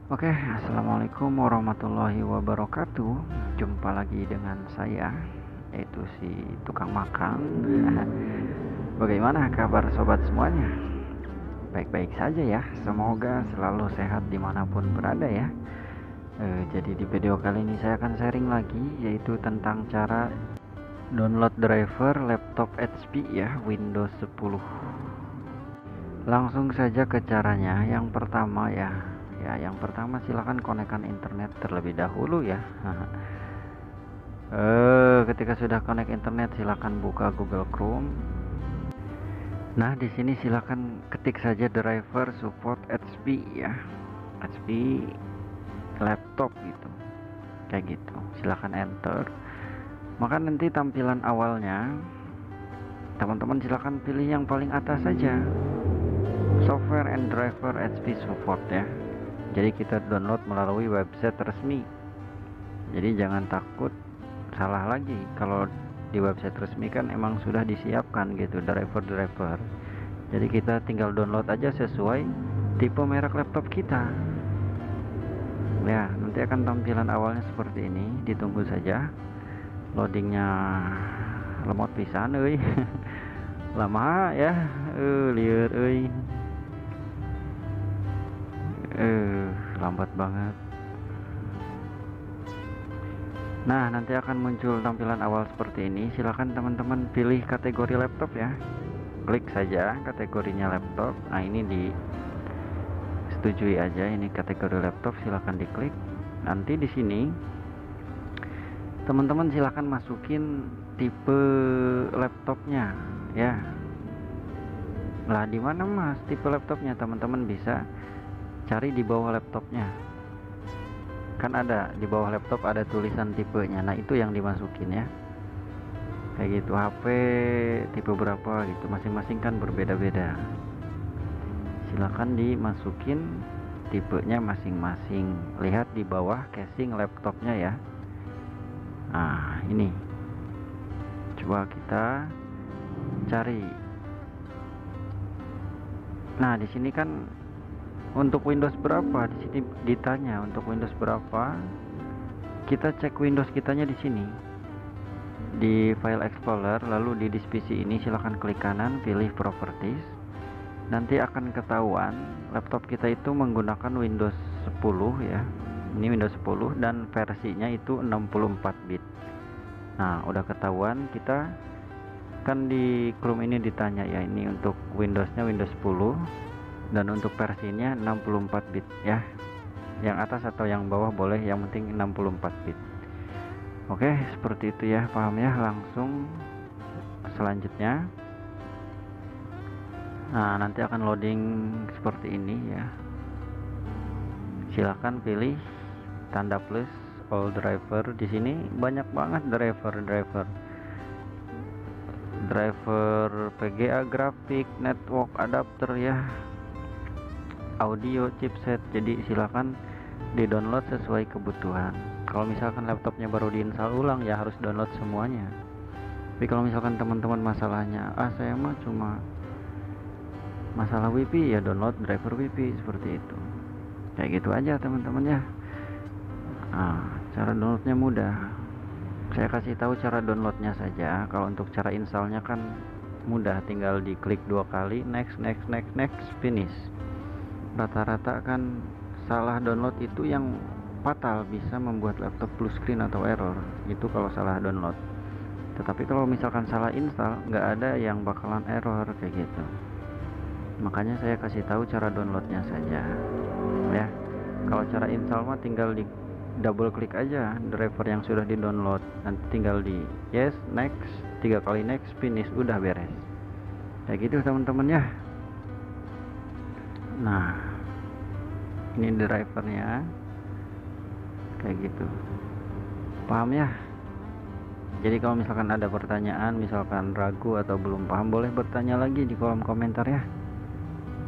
Oke, assalamualaikum warahmatullahi wabarakatuh. Jumpa lagi dengan saya, yaitu si tukang makan. Bagaimana kabar sobat semuanya? Baik-baik saja ya. Semoga selalu sehat dimanapun berada ya. Jadi di video kali ini saya akan sharing lagi, yaitu tentang cara download driver laptop HP ya, Windows 10. Langsung saja ke caranya. Yang pertama yang pertama silakan konekkan internet terlebih dahulu ya. Ketika sudah connect internet, silakan buka Google Chrome. Nah, di sini silakan ketik saja driver support HP ya, HP laptop gitu, kayak gitu. Silakan enter. Maka nanti tampilan awalnya, teman-teman silakan pilih yang paling atas saja, software and driver HP support ya. Jadi kita download melalui website resmi. Jadi jangan takut salah lagi. Kalau di website resmi kan emang sudah disiapkan gitu driver. Jadi kita tinggal download aja sesuai tipe merek laptop kita. Ya, nanti akan tampilan awalnya seperti ini. Ditunggu saja. Loadingnya lemot pisan euy. Lama ya. Lieur euy. Lambat banget. Nah, nanti akan muncul tampilan awal seperti ini. Silakan teman-teman pilih kategori laptop ya. Klik saja kategorinya laptop. Nah, ini di setujui aja, ini kategori laptop, silakan diklik. Nanti di sini teman-teman silakan masukin tipe laptopnya ya. Lah, di mana Mas tipe laptopnya? Teman-teman bisa cari di bawah laptopnya, kan ada di bawah laptop ada tulisan tipenya. Nah, itu yang dimasukin ya, kayak gitu. HP tipe berapa gitu, masing-masing kan berbeda-beda. Silakan dimasukin tipenya masing-masing. Lihat di bawah casing laptopnya ya. Nah, ini coba kita cari. Nah, di sini kan untuk Windows berapa, di sini ditanya untuk Windows berapa. Kita cek Windows kitanya di sini di File Explorer, lalu di disk PC ini silakan klik kanan, pilih Properties. Nanti akan ketahuan laptop kita itu menggunakan Windows 10 ya. Ini Windows 10 dan versinya itu 64 bit. Nah, udah ketahuan. Kita kan di Chrome ini ditanya ya, ini untuk Windowsnya Windows 10 dan untuk versinya 64 bit ya. Yang atas atau yang bawah boleh, yang penting 64 bit. Oke, seperti itu ya, paham ya. Langsung selanjutnya. Nah, nanti akan loading seperti ini ya. Silakan pilih tanda plus all driver. Di sini banyak banget driver PGA, grafik, network, adapter ya, audio, chipset. Jadi silakan di-download sesuai kebutuhan. Kalau misalkan laptopnya baru diinstal ulang ya harus download semuanya. Tapi kalau misalkan teman-teman masalahnya, saya mah cuma masalah WiFi, ya download driver WiFi seperti itu. Kayak gitu aja teman-teman ya. Nah, cara downloadnya mudah. Saya kasih tahu cara downloadnya saja. Kalau untuk cara installnya kan mudah, tinggal diklik 2 kali, next, finish. Rata-rata kan salah download itu yang fatal, bisa membuat laptop blue screen atau error. Itu kalau salah download. Tetapi kalau misalkan salah install, nggak ada yang bakalan error kayak gitu. Makanya saya kasih tahu cara downloadnya saja ya. Kalau cara install mah tinggal di double klik aja driver yang sudah di download, nanti tinggal di yes, next, 3 kali next, finish, udah beres kayak gitu teman-teman ya. Nah, ini drivernya kayak gitu, paham ya. Jadi kalau misalkan ada pertanyaan, misalkan ragu atau belum paham, boleh bertanya lagi di kolom komentar ya.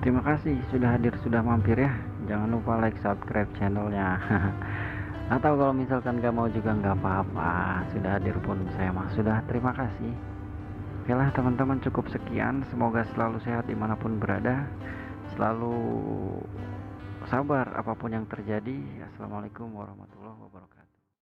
Terima kasih sudah hadir, sudah mampir ya. Jangan lupa like, subscribe channelnya. Atau kalau misalkan gak mau juga nggak apa-apa, sudah hadir pun saya mah sudah terima kasih. Oke lah teman-teman, cukup sekian. Semoga selalu sehat dimanapun berada, selalu sabar apapun yang terjadi. Assalamualaikum warahmatullahi wabarakatuh.